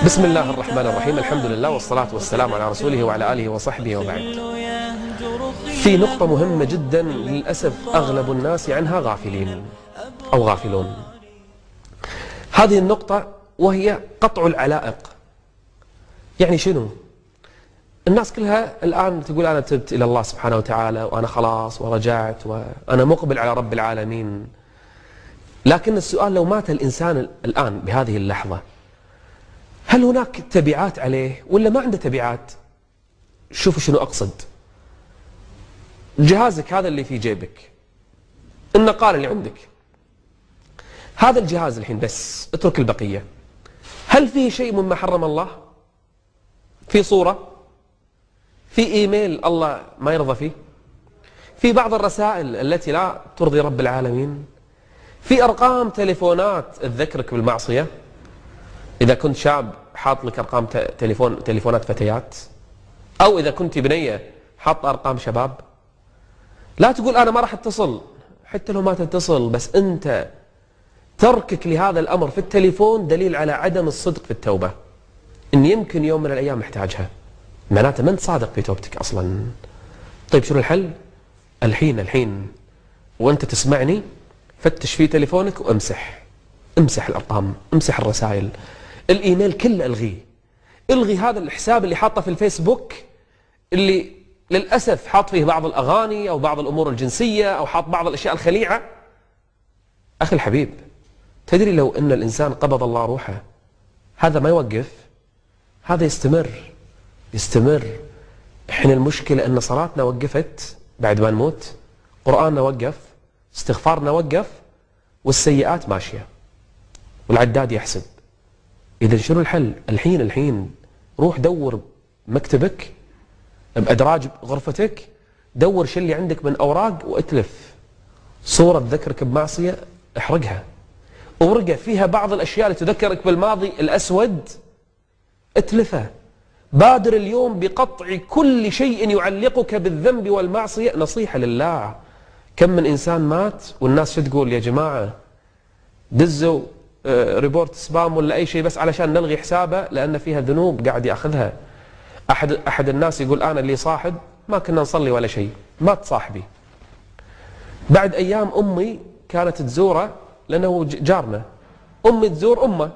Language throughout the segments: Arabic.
بسم الله الرحمن الرحيم. الحمد لله والصلاة والسلام على رسوله وعلى آله وصحبه وبعد. في نقطة مهمة جدا للأسف أغلب الناس عنها غافلين أو غافلون. هذه النقطة وهي قطع العلائق. يعني شنو؟ الناس كلها الآن تقول أنا تبت إلى الله سبحانه وتعالى وأنا خلاص ورجعت وأنا مقبل على رب العالمين. لكن السؤال، لو مات الإنسان الآن بهذه اللحظة، هل هناك تبعات عليه ولا ما عنده تبعات؟ شوفوا شنو أقصد. جهازك هذا اللي في جيبك، النقال اللي عندك، هذا الجهاز الحين بس، اترك البقية. هل فيه شيء مما حرم الله؟ في صورة؟ في إيميل الله ما يرضى فيه؟ في بعض الرسائل التي لا ترضي رب العالمين؟ في أرقام تليفونات تذكرك بالمعصية؟ إذا كنت شاب حاط لك أرقام تليفونات فتيات، أو إذا كنت بنية حاط أرقام شباب. لا تقول أنا ما راح أتصل، حتى لو ما تتصل، بس أنت تركك لهذا الأمر في التليفون دليل على عدم الصدق في التوبة، إن يمكن يوم من الأيام محتاجها، معناته ما أنت صادق في توبتك أصلا. طيب شنو الحل؟ الحين وأنت تسمعني فتش في تليفونك امسح الأرقام، امسح الرسائل، الإيميل كله الغي هذا الحساب اللي حاطه في الفيسبوك اللي للأسف حاط فيه بعض الأغاني أو بعض الأمور الجنسية أو حاط بعض الأشياء الخليعة. أخي الحبيب، تدري لو أن الإنسان قبض الله روحه هذا ما يوقف، هذا يستمر. إحنا المشكلة أن صلاتنا وقفت بعد ما نموت، قرآننا وقف، استغفارنا وقف، والسيئات ماشية والعداد يحسب. إذا شنو الحل؟ الحين روح دور مكتبك، بأدراج غرفتك، دور شو اللي عندك من أوراق واتلف صورة تذكرك بمعصية، احرقها، ورقة فيها بعض الأشياء اللي تذكرك بالماضي الأسود، اتلفها. بادر اليوم بقطع كل شيء يعلقك بالذنب والمعصية. نصيحة لله، كم من إنسان مات والناس شو تقول؟ يا جماعة دزوا ريبورت سبام ولا أي شيء بس علشان نلغي حسابه لأن فيها ذنوب قاعد يأخذها. أحد الناس يقول أنا اللي صاحب ما كنا نصلي ولا شيء، مات صاحبي. بعد أيام أمي كانت تزوره لأنه جارنا، أمي تزور أمه،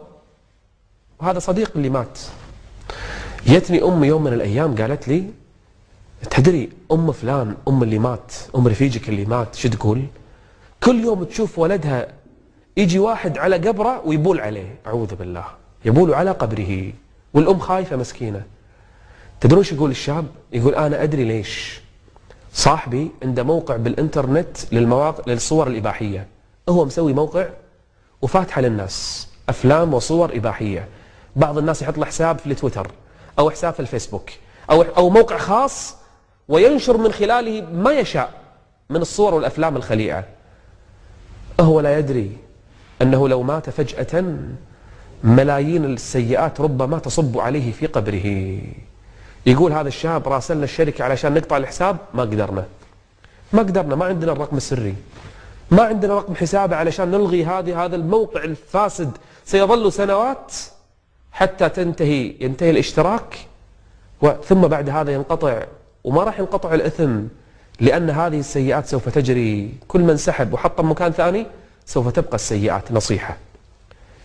وهذا صديق اللي مات. جتني أمي يوم من الأيام قالت لي تدري أم فلان، أم اللي مات، أم رفيجك اللي مات، شو تقول؟ كل يوم تشوف ولدها يجي واحد على قبره ويبول عليه، أعوذ بالله، يبول على قبره، والأم خايفة مسكينة. تدرون شو يقول الشاب؟ يقول أنا أدري ليش. صاحبي عنده موقع بالإنترنت للصور الإباحية، هو مسوي موقع وفاتحة للناس أفلام وصور إباحية. بعض الناس يحط له حساب في التويتر أو حساب في الفيسبوك أو موقع خاص، وينشر من خلاله ما يشاء من الصور والأفلام الخليعة. هو لا يدري أنه لو مات فجأة ملايين السيئات ربما تصب عليه في قبره. يقول هذا الشاب راسلنا الشركة علشان نقطع الحساب، ما قدرنا، ما عندنا الرقم السري، ما عندنا رقم حسابه علشان نلغي هذا الموقع الفاسد. سيظل سنوات حتى ينتهي الاشتراك، ثم بعد هذا ينقطع، وما راح ينقطع الإثم، لأن هذه السيئات سوف تجري. كل من سحب وحطم مكان ثاني سوف تبقى السيئات. نصيحة،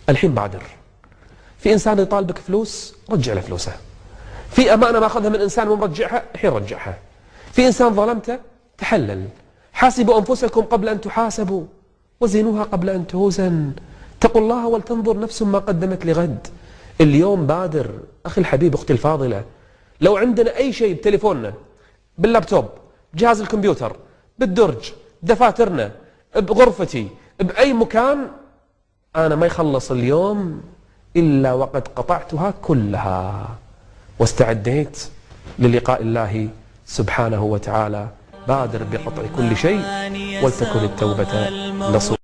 الحين بادر. في إنسان يطالبك فلوس، رجع له فلوسه. في أمانة ماخذها من إنسان ومرجعها، الحين رجعها. في إنسان ظلمته، تحلل. حاسبوا أنفسكم قبل أن تحاسبوا وزنوها قبل أن توزن، اتقوا الله ولتنظر نفس ما قدمت لغد. اليوم بادر. أخي الحبيب، أختي الفاضلة، لو عندنا أي شيء بتليفوننا، باللابتوب، بجهاز الكمبيوتر، بالدرج، دفاترنا، بغرفتي، بأي مكان، أنا ما يخلص اليوم إلا وقد قطعتها كلها واستعديت للقاء الله سبحانه وتعالى. بادر بقطع كل شيء ولتكن التوبة نصوحا.